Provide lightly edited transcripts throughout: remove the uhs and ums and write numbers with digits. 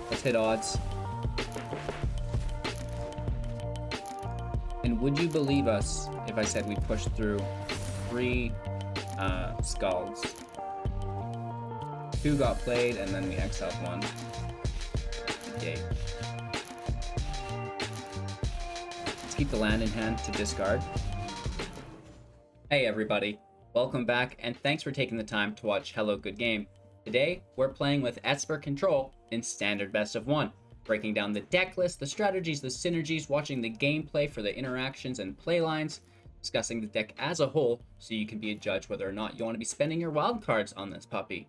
Let's hit odds. And would you believe us if I said we pushed through 3 skulls? 2 got played, and then we exiled 1. Yay. Let's keep the land in hand to discard. Hey everybody, welcome back, and thanks for taking the time to watch Hello Good Game. Today, we're playing with Esper Control in Standard Best of 1, breaking down the deck list, the strategies, the synergies, watching the gameplay for the interactions and play lines, discussing the deck as a whole so you can be a judge whether or not you want to be spending your wildcards on this puppy.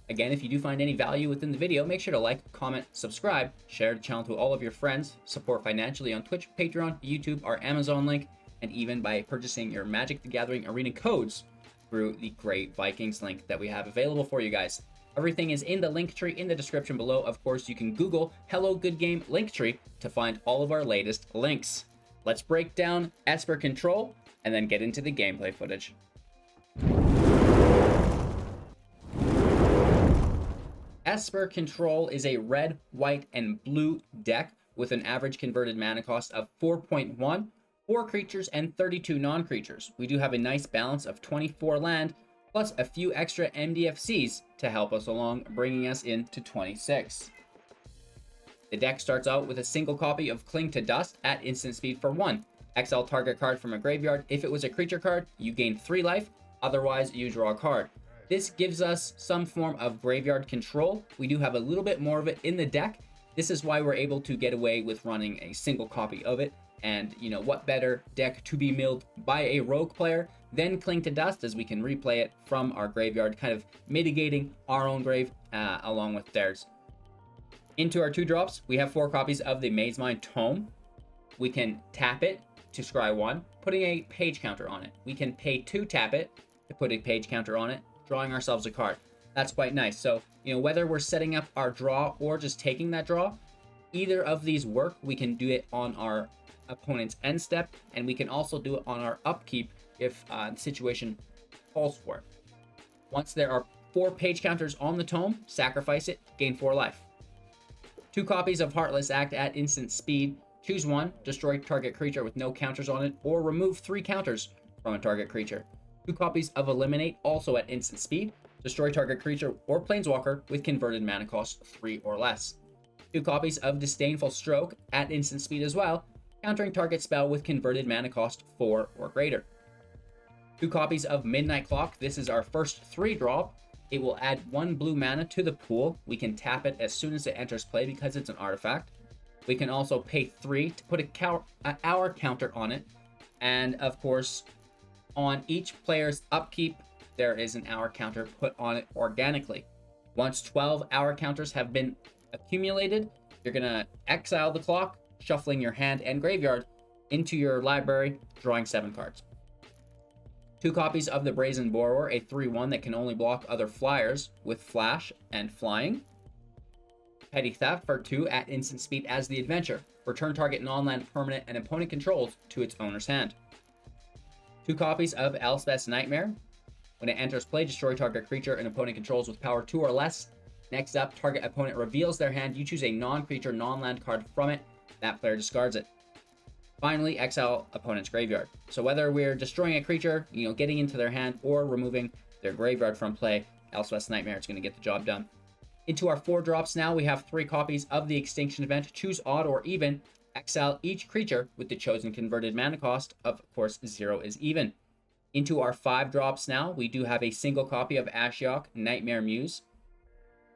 Again, if you do find any value within the video, make sure to like, comment, subscribe, share the channel to all of your friends, support financially on Twitch, Patreon, YouTube, our Amazon link, and even by purchasing your Magic the Gathering Arena codes through the Great Vikings link that we have available for you guys. Everything is in the link tree in the description below. Of course, you can Google Hello Good Game Linktree to find all of our latest links. Let's break down Esper Control and then get into the gameplay footage. Esper Control is a red, white, and blue deck with an average converted mana cost of 4.1, 4 creatures, and 32 non-creatures. We do have a nice balance of 24 land, plus a few extra MDFCs to help us along, bringing us into 26. The deck starts out with a single copy of Cling to Dust at instant speed for 1. Exile target card from a graveyard. If it was a creature card, you gain 3 life, otherwise you draw a card. This gives us some form of graveyard control. We do have a little bit more of it in the deck. This is why we're able to get away with running a single copy of it. And, you know, what better deck to be milled by a rogue player than Cling to Dust, as we can replay it from our graveyard, kind of mitigating our own grave along with theirs. Into our 2 drops, we have 4 copies of the Mazemind Tome. We can tap it to scry 1, putting a page counter on it. We can pay 2 tap it to put a page counter on it, drawing ourselves a card. That's quite nice. So, you know, whether we're setting up our draw or just taking that draw, either of these work. We can do it on our opponent's end step, and we can also do it on our upkeep if the situation calls for it. Once there are 4 page counters on the tome, sacrifice it, gain 4 life. 2 copies of Heartless Act at instant speed. Choose 1, destroy target creature with no counters on it, or remove 3 counters from a target creature. 2 copies of Eliminate, also at instant speed. Destroy target creature or planeswalker with converted mana cost 3 or less. 2 copies of Disdainful Stroke at instant speed as well, countering target spell with converted mana cost 4 or greater. 2 copies of Midnight Clock. This is our first 3 drop. It will add 1 blue mana to the pool. We can tap it as soon as it enters play because it's an artifact. We can also pay 3 to put an hour counter on it. And of course, on each player's upkeep, there is an hour counter put on it organically. Once 12 hour counters have been accumulated, you're going to exile the clock, shuffling your hand and graveyard into your library, drawing 7 cards. 2 copies of the Brazen Borrower, a 3/1 that can only block other flyers with flash and flying. Petty Theft for 2 at instant speed as the adventure. Return target non-land permanent and opponent controls to its owner's hand. 2 copies of Elspeth's Nightmare. When it enters play, destroy target creature and opponent controls with power 2 or less. Next up, target opponent reveals their hand. You choose a non-creature, non-land card from it. That player discards it. Finally, exile opponent's graveyard. So whether we're destroying a creature, you know, getting into their hand, or removing their graveyard from play, Elspeth's Nightmare is going to get the job done. Into our 4 drops now, we have 3 copies of the Extinction Event. Choose odd or even. Exile each creature with the chosen converted mana cost. Of course, 0 is even. Into our 5 drops now, we do have a single copy of Ashiok, Nightmare Muse.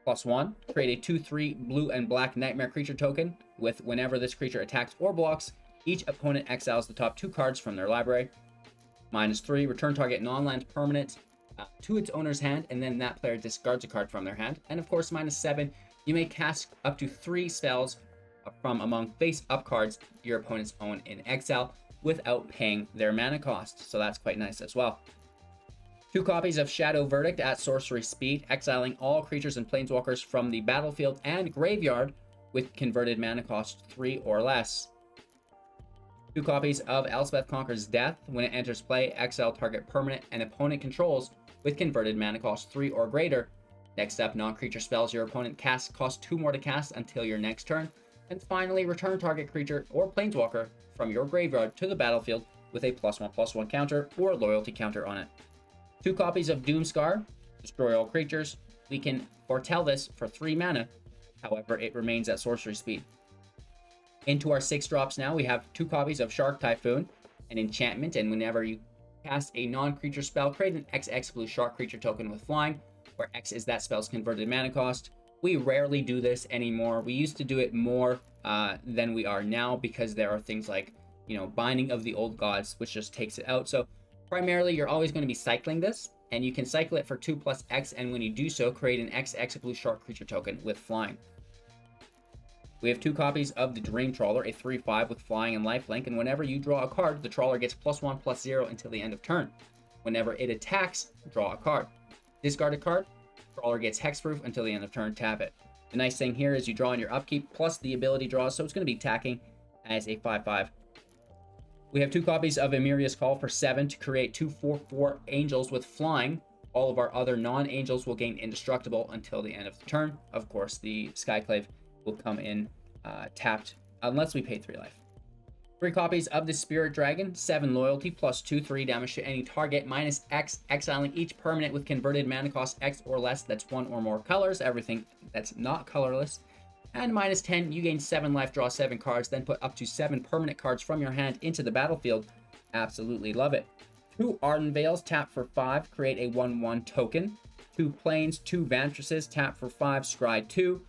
+1, create a 2/3 blue and black Nightmare creature token with whenever this creature attacks or blocks, each opponent exiles the top 2 cards from their library. -3, return target non-land permanent to its owner's hand, and then that player discards a card from their hand. And of course, -7, you may cast up to 3 spells from among face-up cards your opponents own in exile without paying their mana cost, so that's quite nice as well. 2 copies of Shadow Verdict at sorcery speed, exiling all creatures and planeswalkers from the battlefield and graveyard with converted mana cost 3 or less. 2 copies of Elspeth Conquers Death. When it enters play, exile target permanent and opponent controls with converted mana cost 3 or greater. Next up, non-creature spells your opponent casts cost 2 more to cast until your next turn. And finally, return target creature or planeswalker from your graveyard to the battlefield with a +1/+1 counter or loyalty counter on it. 2 copies of Doomskar, destroy all creatures. We can foretell this for 3 mana, however, it remains at sorcery speed. Into our 6 drops now, we have 2 copies of Shark Typhoon, an enchantment, and whenever you cast a non-creature spell, create an XX blue shark creature token with flying, where X is that spell's converted mana cost. We rarely do this anymore. We used to do it more than we are now because there are things like, Binding of the Old Gods, which just takes it out. So primarily, you're always going to be cycling this, and you can cycle it for 2+X, and when you do so, create an XX blue shark creature token with flying. We have 2 copies of the Dream Trawler, a 3/5 with flying and lifelink, and whenever you draw a card, the Trawler gets +1/+0 until the end of turn. Whenever it attacks, draw a card. Discard a card, Trawler gets hexproof until the end of turn, tap it. The nice thing here is you draw on your upkeep plus the ability draws, so it's going to be attacking as a 5/5. We have 2 copies of Emiria's Call for 7 to create 2 4/4 angels with flying. All of our other non-angels will gain indestructible until the end of the turn. Of course, the Skyclave will come in tapped unless we pay 3 life. 3 copies of the Spirit Dragon, 7 loyalty, +2/3 damage to any target, -X, exiling each permanent with converted mana cost X or less that's 1 or more colors, everything that's not colorless. And -10, you gain 7 life, draw 7 cards, then put up to 7 permanent cards from your hand into the battlefield. Absolutely love it. 2 Arden Veils, tap for 5, create a 1/1 token. 2 Plains, 2 Vantresses, tap for 5, scry 2.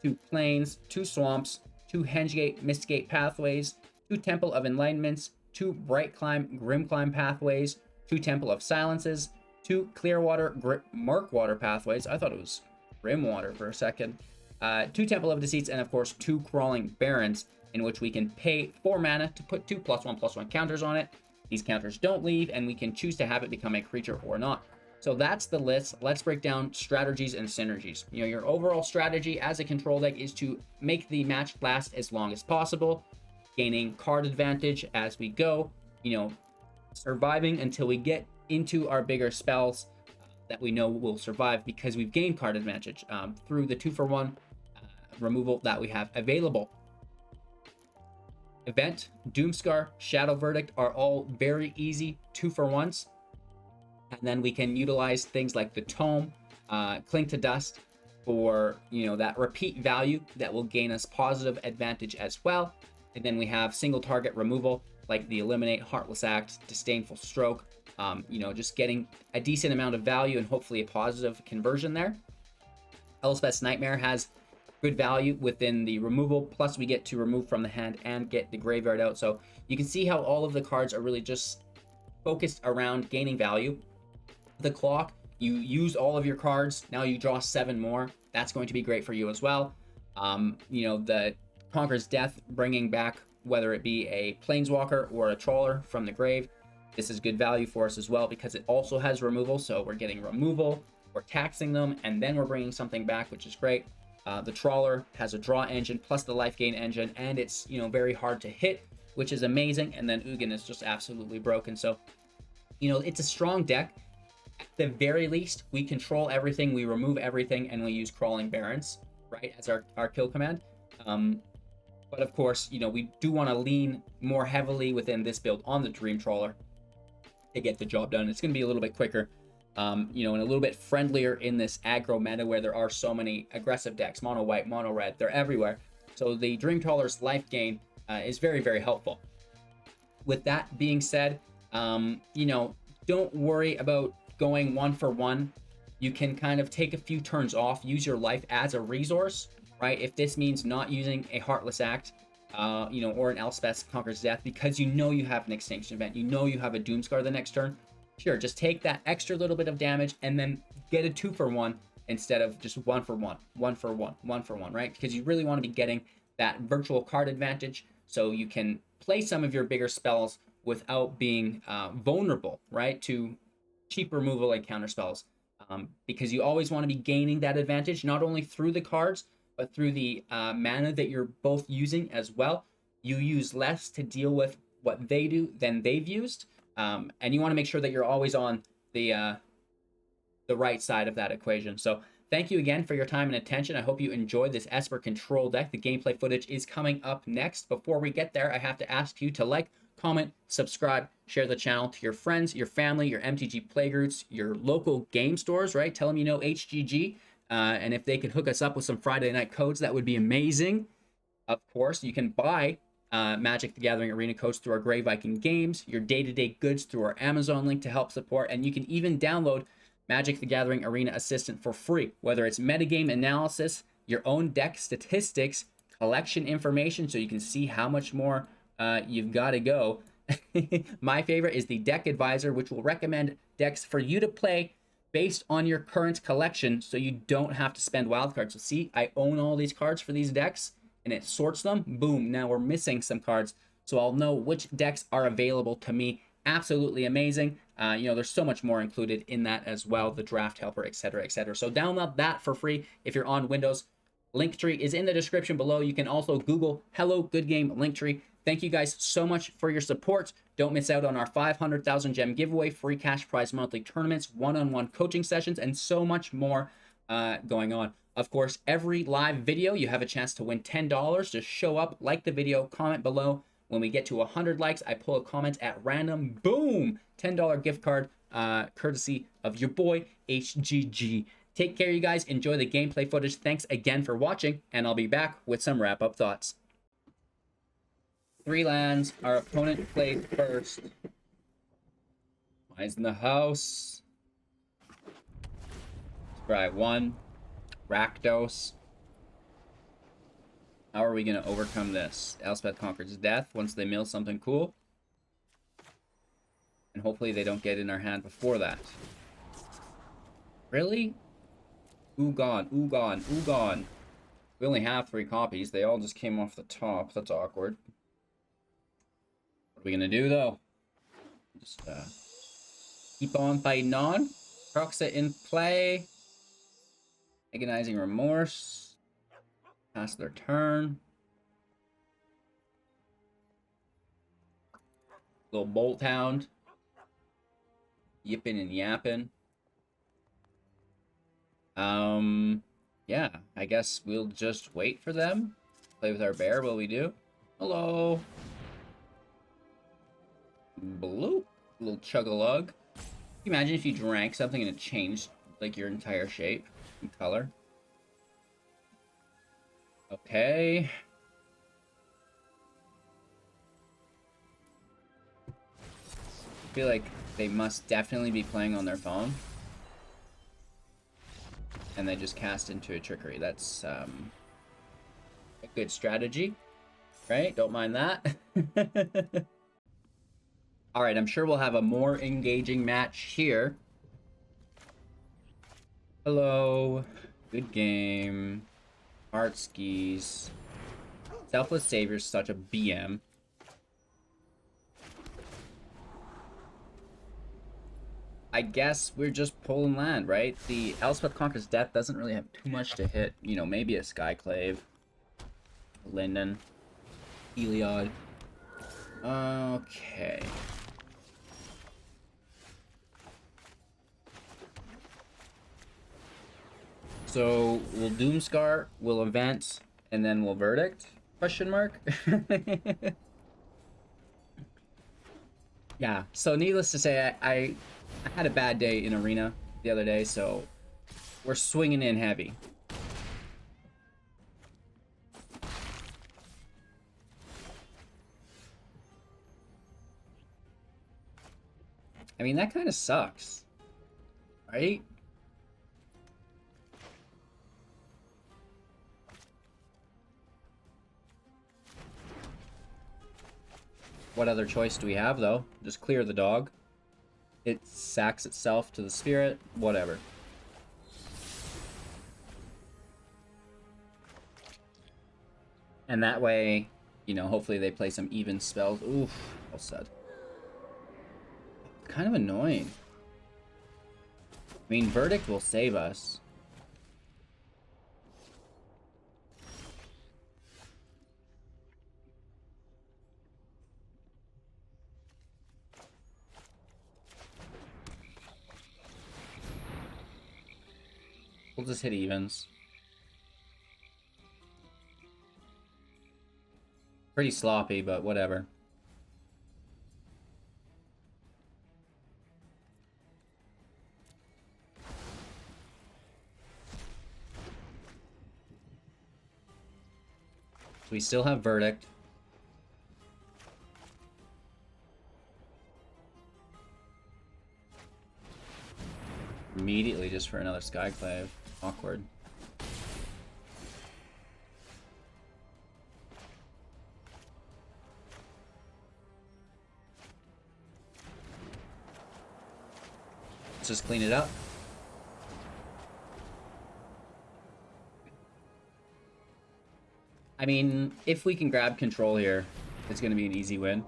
2 Plains, 2 Swamps, 2 Hengegate Pathways, 2 Temple of Enlightenments, 2 Bright Climb, Grim Climb Pathways, 2 Temple of Silences, 2 Clearwater, Murkwater Pathways. I thought it was Grimwater for a second. 2 Temple of Deceits, and of course 2 Crawling Barrens, in which we can pay 4 mana to put 2 +1/+1 counters on it. These counters don't leave, and we can choose to have it become a creature or not. So that's the list. Let's break down strategies and synergies. Your overall strategy as a control deck is to make the match last as long as possible, gaining card advantage as we go, surviving until we get into our bigger spells that we know will survive because we've gained card advantage through the 2-for-1 removal that we have available. Event, Doomskar, Shadow Verdict are all very easy 2-for-1s. And then we can utilize things like the Tome, Cling to Dust for, that repeat value that will gain us positive advantage as well. And then we have single target removal like the Eliminate, Heartless Act, Disdainful Stroke, just getting a decent amount of value and hopefully a positive conversion there. Elspeth's Nightmare has good value within the removal, plus we get to remove from the hand and get the graveyard out. So you can see how all of the cards are really just focused around gaining value. The Clock, you use all of your cards, now you draw 7 more. That's going to be great for you as well. The Conqueror's Death, bringing back whether it be a Planeswalker or a Trawler from the grave. This is good value for us as well because it also has removal, so we're getting removal, we're taxing them, and then we're bringing something back, which is great. The Trawler has a draw engine plus the life gain engine, and it's very hard to hit, which is amazing. And then Ugin is just absolutely broken. So it's a strong deck. At the very least, we control everything, we remove everything, and we use Crawling Barrens, right, as our kill command. But of course, we do want to lean more heavily within this build on the Dream Trawler to get the job done. It's going to be a little bit quicker, and a little bit friendlier in this aggro meta where there are so many aggressive decks, mono white, mono red, they're everywhere. So the Dream Trawler's life gain is very, very helpful. With that being said, don't worry about going 1-for-1. You can kind of take a few turns off, use your life as a resource, right? If this means not using a Heartless Act, or an Elspeth's Conqueror's Death because you have an Extinction Event, you have a Doomskar the next turn, sure, just take that extra little bit of damage and then get a 2-for-1 instead of just 1-for-1, 1-for-1, 1-for-1, right? Because you really want to be getting that virtual card advantage so you can play some of your bigger spells without being vulnerable, right, to cheap removal and counter spells. Because you always want to be gaining that advantage, not only through the cards, but through the mana that you're both using as well. You use less to deal with what they do than they've used. And you want to make sure that you're always on the right side of that equation. So thank you again for your time and attention. I hope you enjoyed this Esper control deck. The gameplay footage is coming up next. Before we get there, I have to ask you to like, comment, subscribe, share the channel to your friends, your family, your MTG playgroups, your local game stores, right? Tell them you know HGG, and if they could hook us up with some Friday night codes, that would be amazing. Of course, you can buy Magic the Gathering Arena codes through our Grey Viking Games, your day-to-day goods through our Amazon link to help support, and you can even download Magic the Gathering Arena Assistant for free, whether it's metagame analysis, your own deck statistics, collection information, so you can see how much more you've got to go. My favorite is the Deck Advisor, which will recommend decks for you to play based on your current collection, so you don't have to spend wildcards. So see, I own all these cards for these decks, and it sorts them. Boom, now we're missing some cards, so I'll know which decks are available to me. Absolutely amazing. There's so much more included in that as well, the draft helper, etc., etc. So download that for free if you're on Windows. Linktree is in the description below. You can also Google Hello Good Game Linktree. Thank you guys so much for your support. Don't miss out on our 500,000 gem giveaway, free cash prize monthly tournaments, one-on-one coaching sessions, and so much more going on. Of course, every live video, you have a chance to win $10. Just show up, like the video, comment below. When we get to 100 likes, I pull a comment at random. Boom! $10 gift card, courtesy of your boy, HGG. Take care, you guys. Enjoy the gameplay footage. Thanks again for watching, and I'll be back with some wrap-up thoughts. 3 lands. Our opponent played first. Mine's in the house. Scry 1. Rakdos. How are we going to overcome this? Elspeth conquers death once they mill something cool. And hopefully they don't get in our hand before that. Really? Ugin, Ugin, Ugin. We only have 3 copies. They all just came off the top. That's awkward. What are we going to do, though? Just keep on fighting on. Proxa in play. Agonizing Remorse. Pass their turn. Little Bolt Hound. Yipping and yapping. Yeah, I guess we'll just wait for them. Play with our bear while we do. Hello. Bloop. Little chug-a-lug. Can you imagine if you drank something and it changed, like, your entire shape and color? Okay. I feel like they must definitely be playing on their phone. And they just cast into a trickery. That's a good strategy, right? Don't mind that. All right, I'm sure we'll have a more engaging match here. Hello. Good game. Art skis. Selfless Savior's such a BM. I guess we're just pulling land, right? The Elspeth Conquers Death doesn't really have too much to hit. You know, maybe a Skyclave. Linden. Heliod. Okay. So, we'll Doomskar, we'll Event, and then we'll Verdict? Question mark? Yeah, so needless to say, I had a bad day in Arena the other day, so we're swinging in heavy. I mean, that kind of sucks, right? What other choice do we have, though? Just clear the dog. It sacks itself to the spirit. Whatever. And that way, you know, hopefully they play some even spells. Oof, all said. Kind of annoying. I mean, Verdict will save us. We'll just hit evens. Pretty sloppy, but whatever. We still have Verdict. Immediately just for another Skyclave. Awkward. Let's just clean it up. I mean, if we can grab control here, it's going to be an easy win.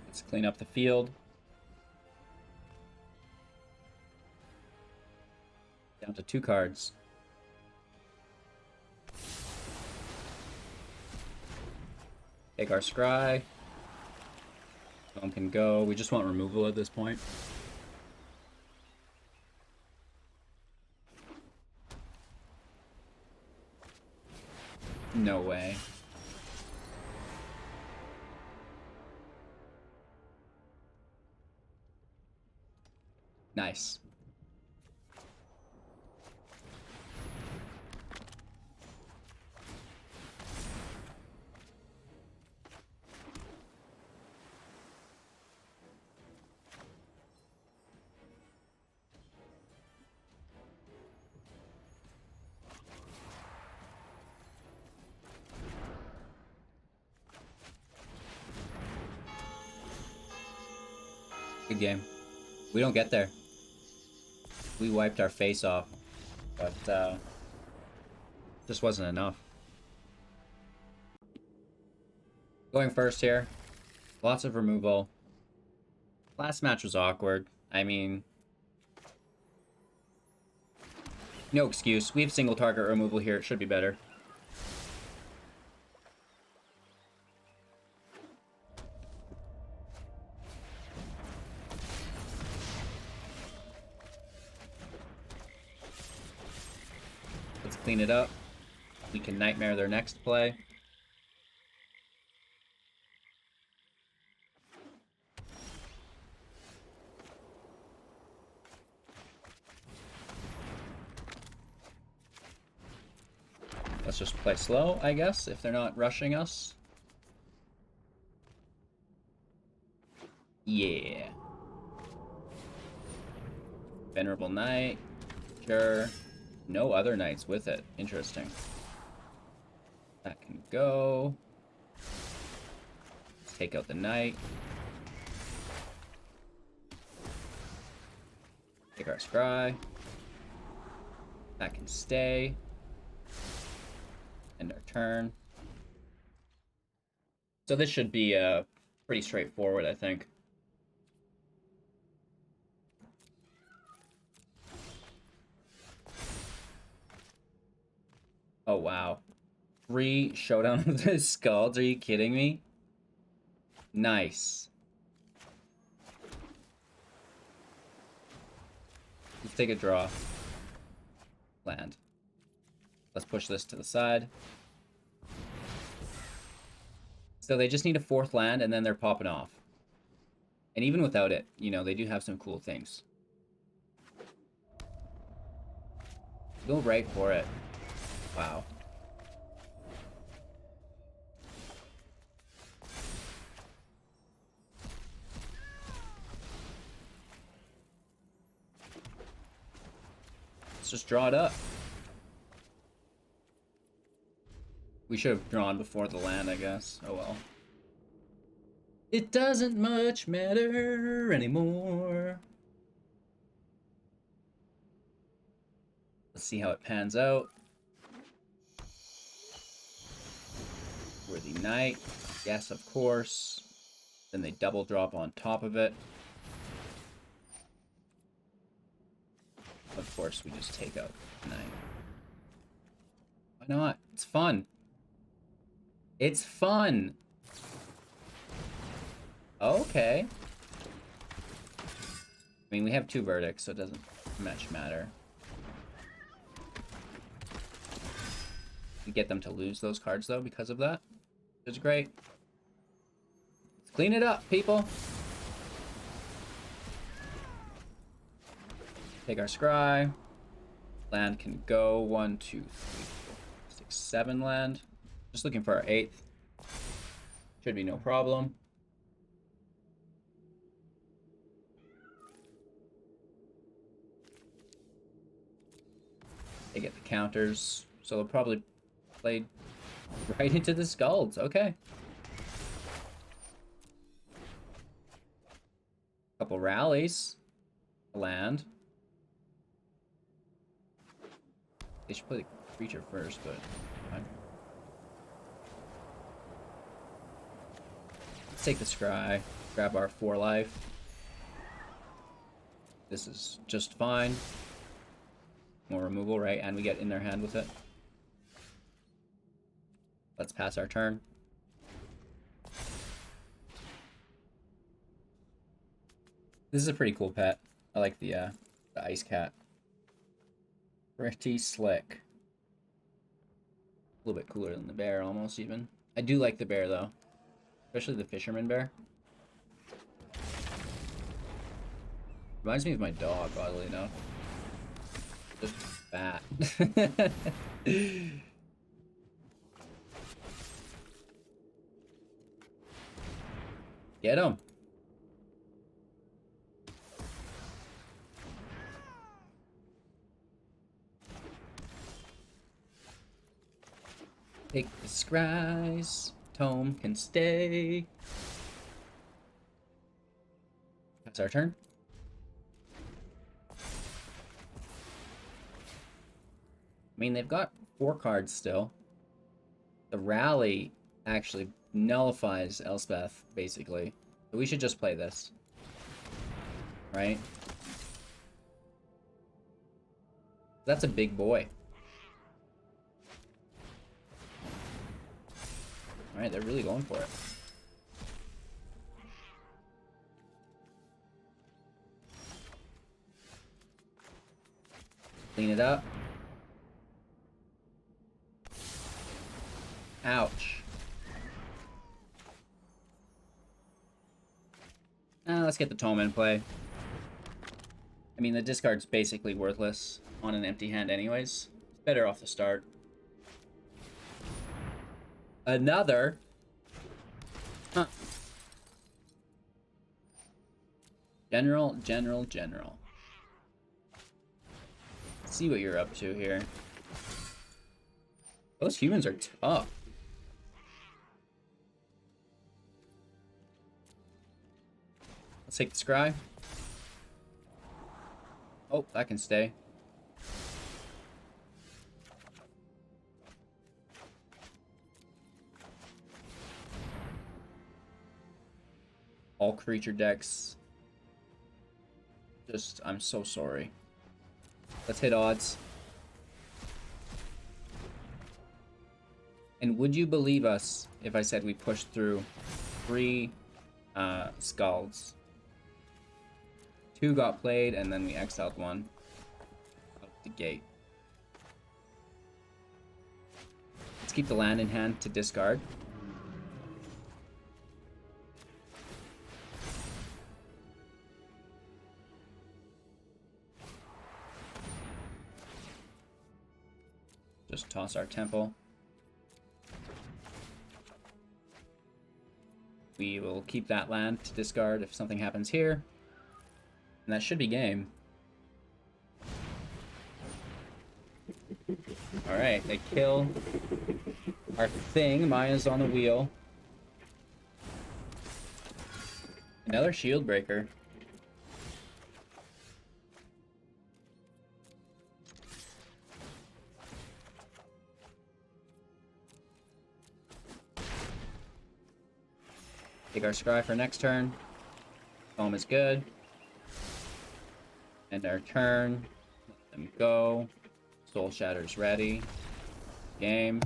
Let's clean up the field. Down to 2 cards. Take our scry. Tome can go. We just want removal at this point. No way. Nice. Good game. We don't get there. We wiped our face off, but just wasn't enough. Going first here. Lots of removal. Last match was awkward. I mean, no excuse. We have single target removal here. It should be better. Clean it up. We can Nightmare their next play. Let's just play slow, I guess, if they're not rushing us. Yeah. Venerable Knight. Sure. No other knights with it. Interesting. That can go. Let's take out the knight. Take our scry. That can stay. End our turn. So this should be pretty straightforward, I think. Oh, wow. 3 Showdown of the Skulls? Are you kidding me? Nice. Let's take a draw. Land. Let's push this to the side. So they just need a 4th land, and then they're popping off. And even without it, you know, they do have some cool things. Go right for it. Wow. Let's just draw it up. We should have drawn before the land, I guess. Oh well. It doesn't much matter anymore. Let's see how it pans out. Worthy Knight. Yes, of course. Then they double drop on top of it. Of course, we just take out Knight. Why not? It's fun. It's fun. Okay. I mean, we have 2 verdicts, so it doesn't much matter. We get them to lose those cards, though, because of that. Which is great. Let's clean it up, people. Take our scry. Land can go 1, 2, 3, 4, 6, 7 land. Just looking for our 8th. Should be no problem. They get the counters, so they'll probably play right into the skulls. Okay. Couple rallies. Land. They should play the creature first, but fine. Let's take the scry, grab our 4 life. This is just fine. More removal, right? And we get in their hand with it. Let's pass our turn. This is a pretty cool pet. I like the ice cat. Pretty slick. A little bit cooler than the bear, almost, even. I do like the bear, though. Especially the fisherman bear. Reminds me of my dog, oddly enough. Just fat. Get him. Take the scries. Tome can stay. That's our turn. I mean, they've got 4 cards still. The rally actually nullifies Elspeth, basically. So we should just play this. Right? That's a big boy. Alright, they're really going for it. Clean it up. Ouch. Let's get the Tome in play. I mean, the discard's basically worthless on an empty hand anyways. It's better off the start. Another. Huh. General. Let's see what you're up to here. Those humans are tough. Let's take the scry. Oh, that can stay. All creature decks. Just, I'm so sorry. Let's hit odds. And would you believe us if I said we pushed through 3 skulls? 2 got played, and then we exiled 1 out the gate. Let's keep the land in hand to discard. Just toss our temple. We will keep that land to discard if something happens here. And that should be game. Alright, they kill our thing. Maya's on the wheel. Another shield breaker. Take our scry for next turn. Home is good. End our turn. Let them go. Soul Shatter's ready. Game.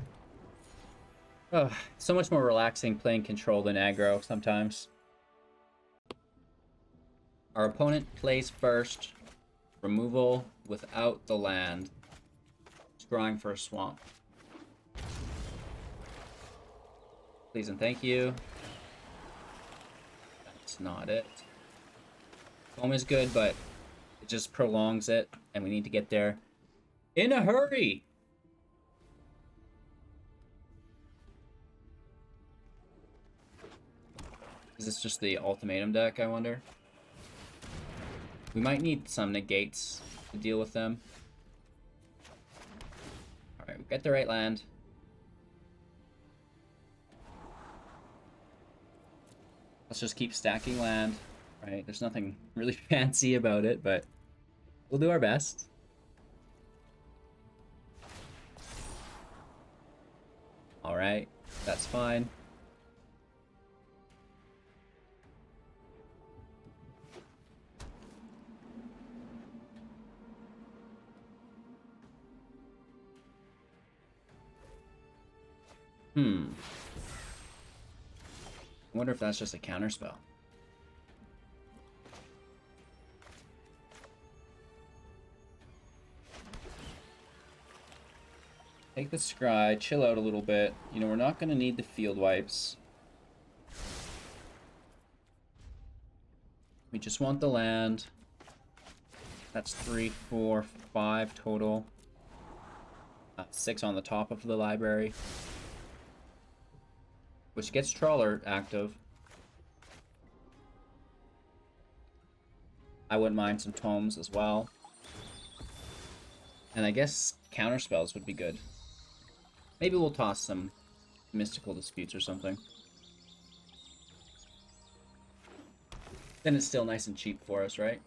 Oh, so much more relaxing playing control than aggro sometimes. Our opponent plays first. Removal without the land. Scrying for a swamp. Please and thank you. That's not it. Tome is good, but it just prolongs it, and we need to get there in a hurry. Is this just the ultimatum deck, I wonder? We might need some negates to deal with them. Alright, we get the right land. Let's just keep stacking land. Right, there's nothing really fancy about it, but we'll do our best. Alright, that's fine. I wonder if that's just a counterspell. Take the scry, chill out a little bit. You know, we're not going to need the field wipes. We just want the land. That's 3, 4, 5 total. 6 on the top of the library. Which gets Trawler active. I wouldn't mind some tomes as well. And I guess counterspells would be good. Maybe we'll toss some mystical disputes or something. Then it's still nice and cheap for us, right?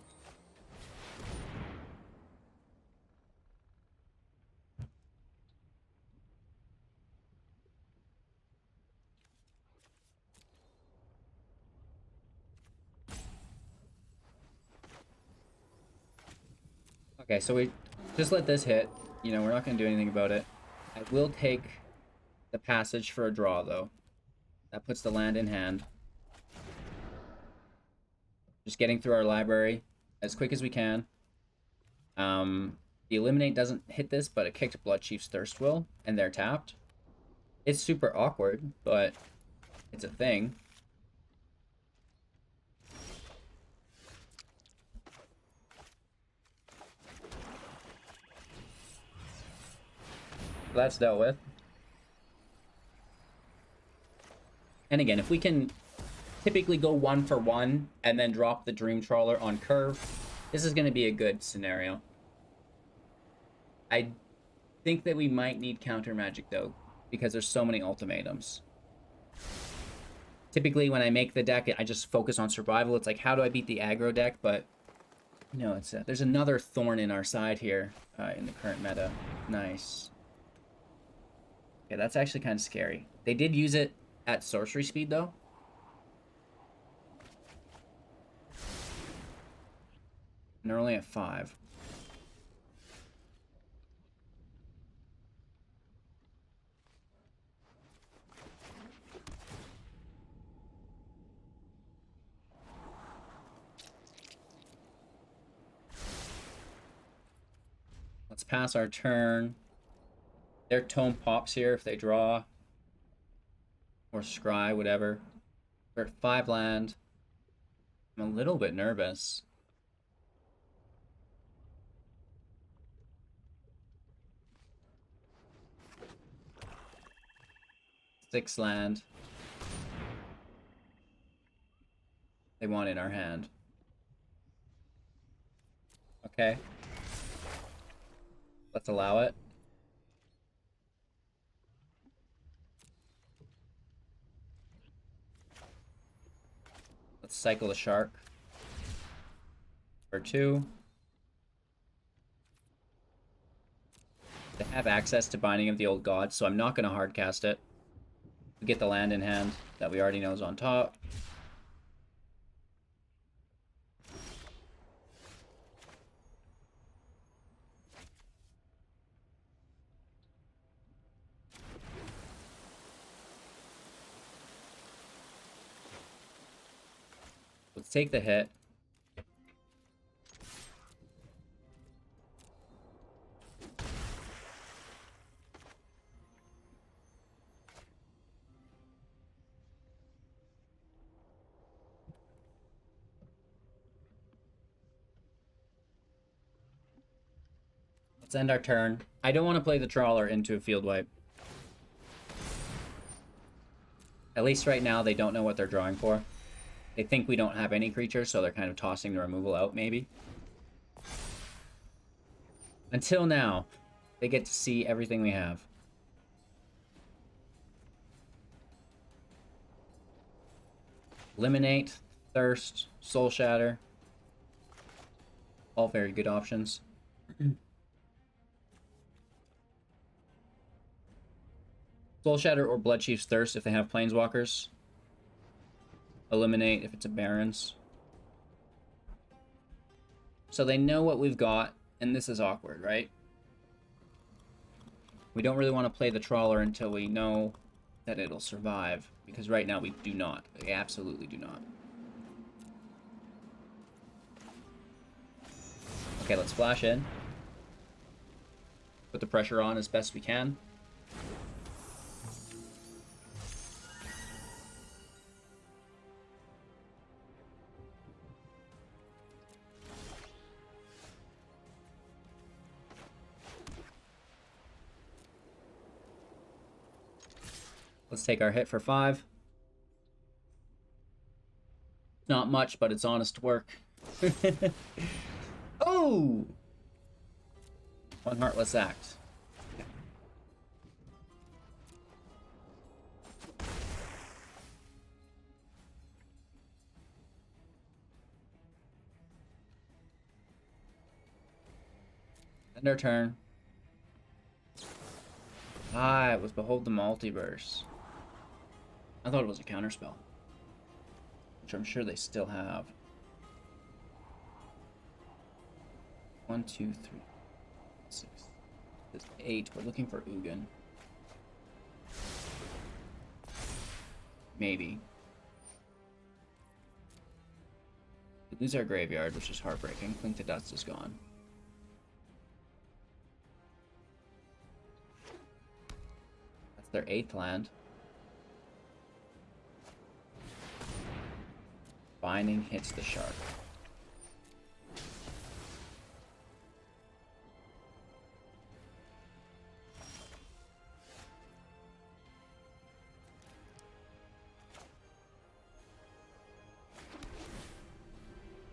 Okay, so we just let this hit. You know, we're not going to do anything about it. I will take the passage for a draw, though. That puts the land in hand. Just getting through our library as quick as we can. The Eliminate doesn't hit this, but it kicked Blood Chief's Thirst Will, and they're tapped. It's super awkward, but it's a thing. That's dealt with. And again, if we can typically go 1 for 1 and then drop the Dream Trawler on curve, this is going to be a good scenario. I think that we might need counter magic though, because there's so many ultimatums. Typically when I make the deck, I just focus on survival. It's like, how do I beat the aggro deck? But you know, there's another thorn in our side here in the current meta. Nice. Okay, that's actually kind of scary. They did use it at sorcery speed, though. And they're only at 5. Let's pass our turn. Their tome pops here if they draw. Or scry, whatever. We're at 5 land. I'm a little bit nervous. Six land. They want in our hand. Okay. Let's allow it. Let's cycle the shark. For 2. They have access to Binding of the Old Gods, so I'm not going to hardcast it. We get the land in hand that we already know is on top. Let's take the hit. Let's end our turn. I don't want to play the Trawler into a field wipe. At least right now, they don't know what they're drawing for. They think we don't have any creatures, so they're kind of tossing the removal out, maybe. Until now, they get to see everything we have. Eliminate, Thirst, Soul Shatter. All very good options. Soul Shatter or Bloodchief's Thirst if they have Planeswalkers. Eliminate if it's a Barrens. So they know what we've got, and this is awkward, right? We don't really want to play the Trawler until we know that it'll survive, because right now we do not. We absolutely do not. Okay, let's flash in. Put the pressure on as best we can. Let's take our hit for 5. Not much, but it's honest work. Oh! One Heartless Act. End our turn. Ah, it was Behold the Multiverse. I thought it was a counterspell, which I'm sure they still have. 1, 2, 3, 6. There's 8. We're looking for Ugin. Maybe. We lose our graveyard, which is heartbreaking. Cling to Dust is gone. That's their 8th land. Binding hits the Shark.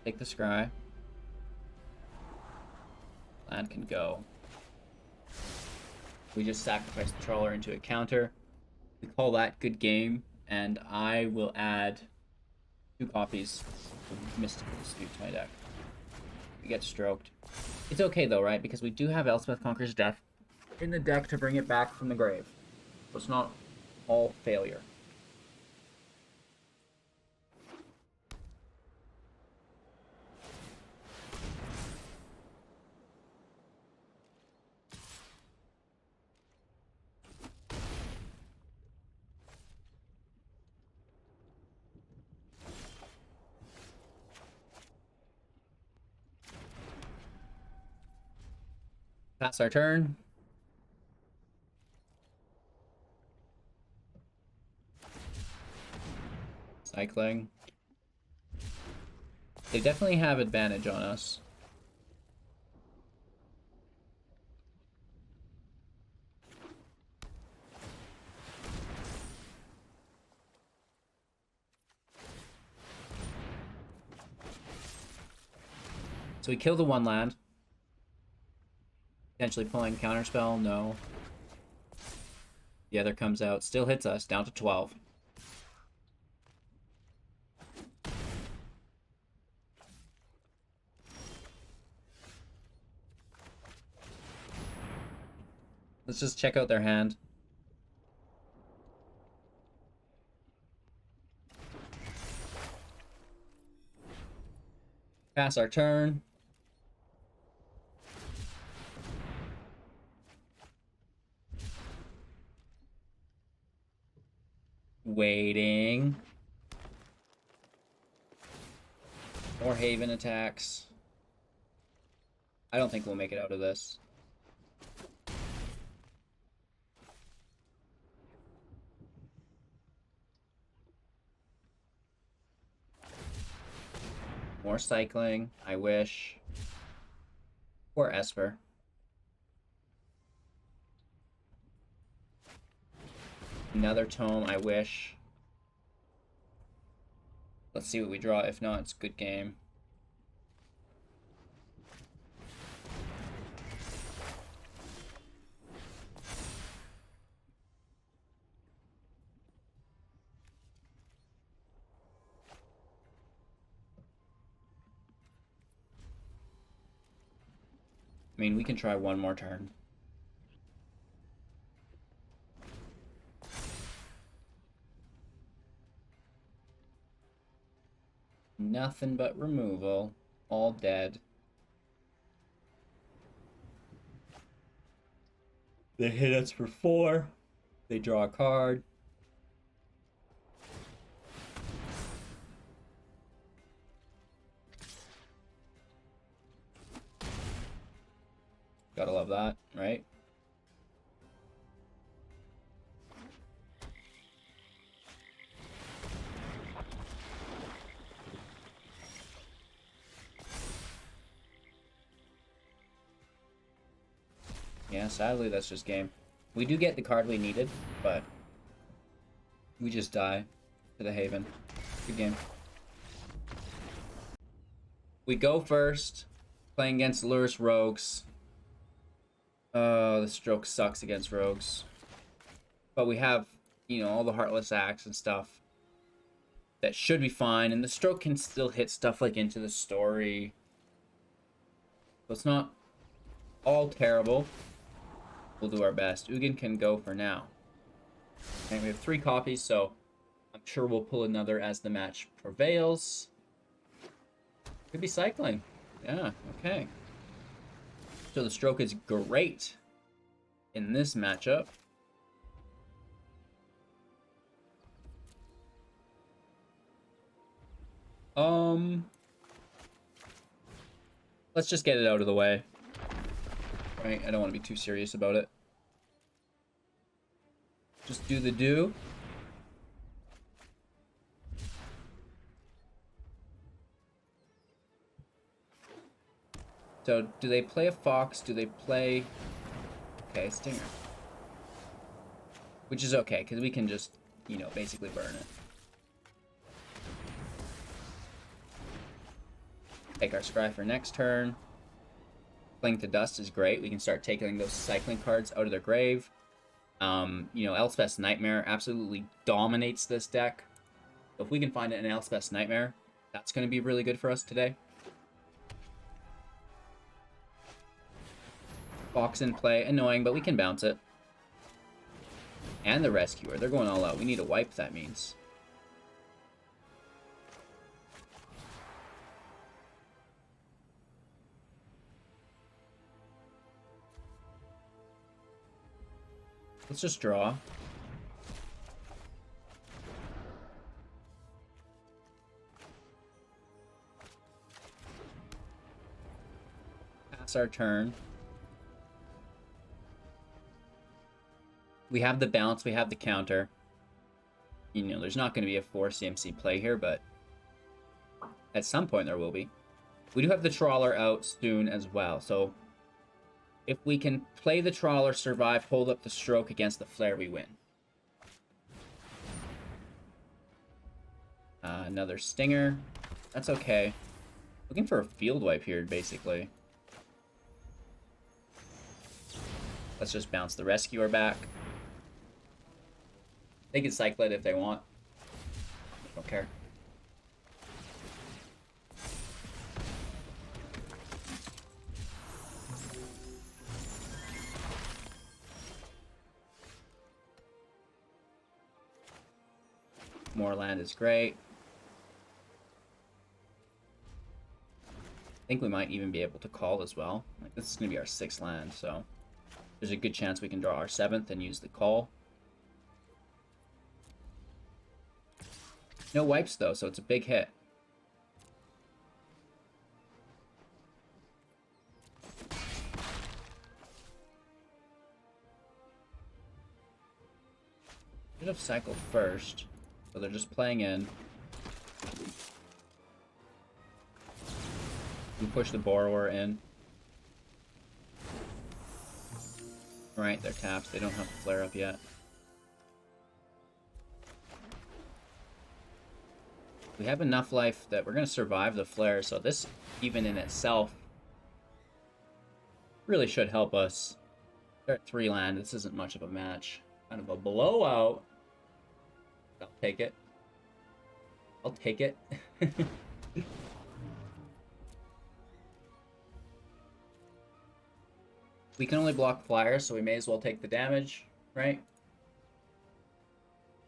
Take the scry. Land can go. We just sacrifice the Trawler into a counter. We call that good game, and I will add 2 copies of Mystical Dispute to my deck. We get stroked. It's okay though, right? Because we do have Elspeth Conquers Death in the deck to bring it back from the grave. So it's not all failure. Pass our turn. Cycling. They definitely have advantage on us. So we kill the 1 land. Potentially pulling counterspell, no. The other comes out, still hits us, down to 12. Let's just check out their hand. Pass our turn. Waiting. More Haven attacks. I don't think we'll make it out of this. More cycling. I wish. Poor Esper. Another tome, I wish. Let's see what we draw. If not, it's a good game. I mean, we can try one more turn. Nothing but removal. All dead. They hit us for 4. They draw a card. Gotta love that, right? Yeah, sadly, that's just game. We do get the card we needed, but we just die to the Haven. Good game. We go first, playing against Lurus Rogues. The stroke sucks against Rogues. But we have, you know, all the Heartless Axe and stuff. That should be fine, and the stroke can still hit stuff like Into the Story. So it's not all terrible. We'll do our best. Ugin can go for now. Okay, we have 3 copies, so I'm sure we'll pull another as the match prevails. Could be cycling. Yeah, okay. So the stroke is great in this matchup. Let's just get it out of the way. Right, I don't want to be too serious about it. Just do the do. So, do they play a Fox? Do they play... Okay, Stinger. Which is okay, because we can just, you know, basically burn it. Take our Scry for next turn. Cling to Dust is great. We can start taking those cycling cards out of their grave. You know, Elspeth's Nightmare absolutely dominates this deck. So if we can find an Elspeth's Nightmare, that's going to be really good for us today. Fox in play. Annoying, but we can bounce it. And the Rescuer. They're going all out. We need a wipe, that means. Let's just draw. Pass our turn. We have the bounce, we have the counter. You know, there's not going to be a 4 CMC play here, but at some point there will be. We do have the Trawler out soon as well, so if we can play the Trawler, survive, hold up the stroke against the Flare, we win. Another Stinger. That's okay. Looking for a field wipe here, basically. Let's just bounce the Rescuer back. They can cycle it if they want. Don't care. More land is great. I think we might even be able to call as well. Like, this is going to be our 6th land, so there's a good chance we can draw our 7th and use the call. No wipes, though, so it's a big hit. Should have cycled first, so they're just playing in. We push the Borrower in. Right, they're tapped. They don't have the flare up yet. We have enough life that we're going to survive the flare, so this, even in itself, really should help us. They're at 3 land. This isn't much of a match. Kind of a blowout. I'll take it. I'll take it. We can only block flyers, so we may as well take the damage, right?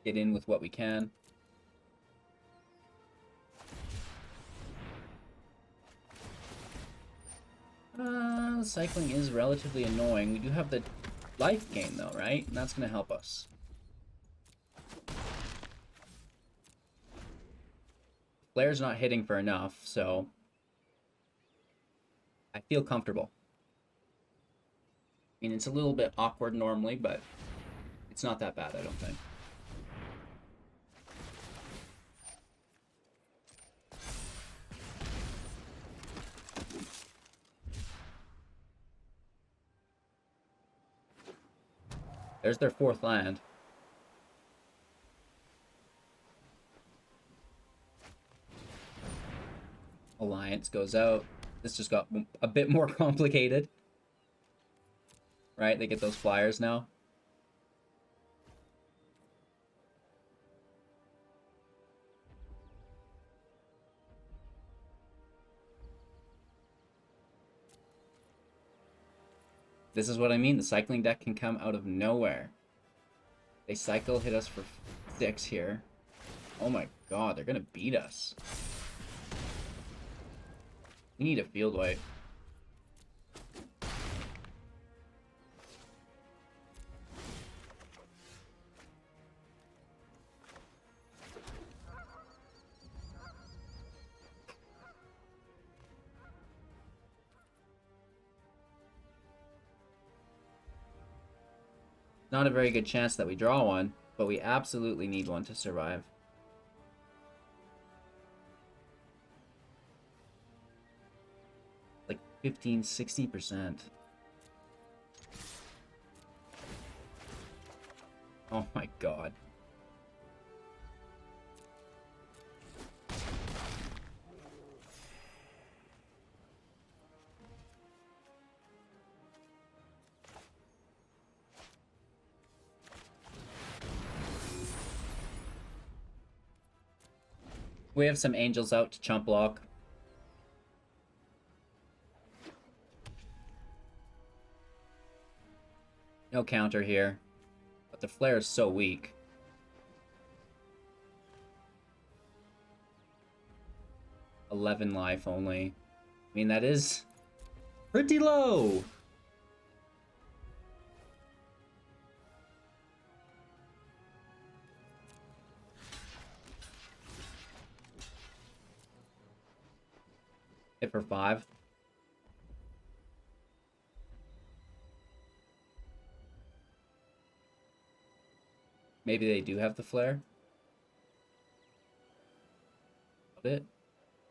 Get in with what we can. Cycling is relatively annoying. We do have the life gain though, right? And that's going to help us. Flare's not hitting for enough, so I feel comfortable. I mean, it's a little bit awkward normally, but it's not that bad, I don't think. There's their 4th land. Alliance goes out. This just got a bit more complicated. Right? They get those flyers now. This is what I mean. The cycling deck can come out of nowhere. They cycle, hit us for 6 here. Oh my god, they're gonna beat us. We need a field wipe. Not a very good chance that we draw one, but we absolutely need one to survive. Like 15–60%. Oh my god. We have some angels out to chump block. No counter here. But the flare is so weak. $11 life only. I mean, that is pretty low. Hit for 5. Maybe they do have the flare. It.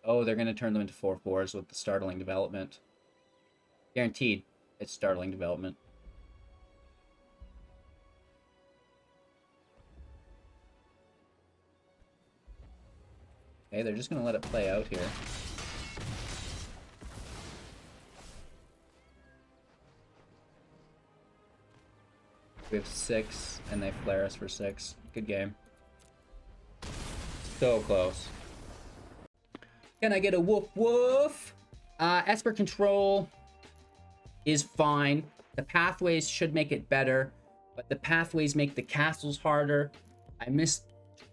Oh, they're going to turn them into 4/4s with the startling development. Guaranteed, it's startling development. Okay, they're just going to let it play out here. We have 6, and they flare us for 6. Good game. So close. Can I get a woof woof? Esper control is fine. The pathways should make it better, but the pathways make the castles harder. I miss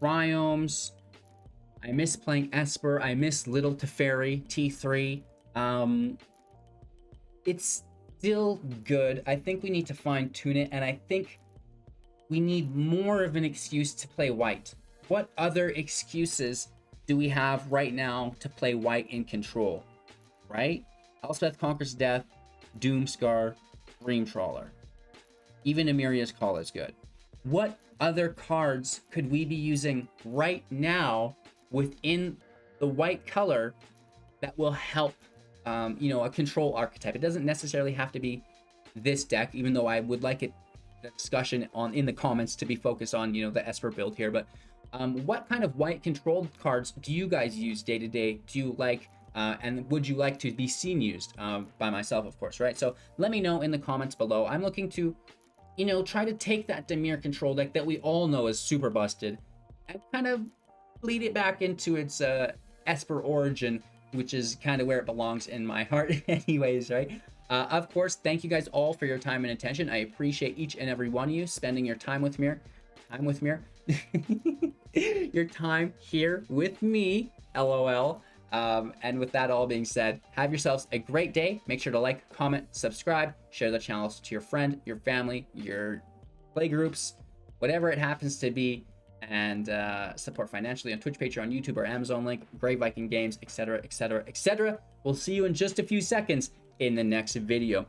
triomes. I miss playing Esper. I miss Little Teferi, T3. It's still good. I think we need to fine tune it, and I think we need more of an excuse to play white. What other excuses do we have right now to play white in control? Right? Elspeth Conquers Death, Doomskar, Dream Trawler. Even Amiria's Call is good. What other cards could we be using right now within the white color that will help a control archetype? It doesn't necessarily have to be this deck, even though I would like it, the discussion in the comments to be focused on, the Esper build here. But What kind of white controlled cards do you guys use day to day? Do you like, and would you like to be seen used by myself, of course, right? So let me know in the comments below. I'm looking to, you know, try to take that Dimir control deck that we all know is super busted and kind of lead it back into its Esper origin, which is kind of where it belongs in my heart anyways, right? Of course, thank you guys all for your time and attention. I appreciate each and every one of you spending your time with me. Your time here with me, LOL. And with that all being said, have yourselves a great day. Make sure to like, comment, subscribe, share the channels to your friend, your family, your play groups, whatever it happens to be, and support financially on Twitch, Patreon, YouTube, or Amazon link, Brave Viking Games, etc., etc., etc. We'll see you in just a few seconds in the next video.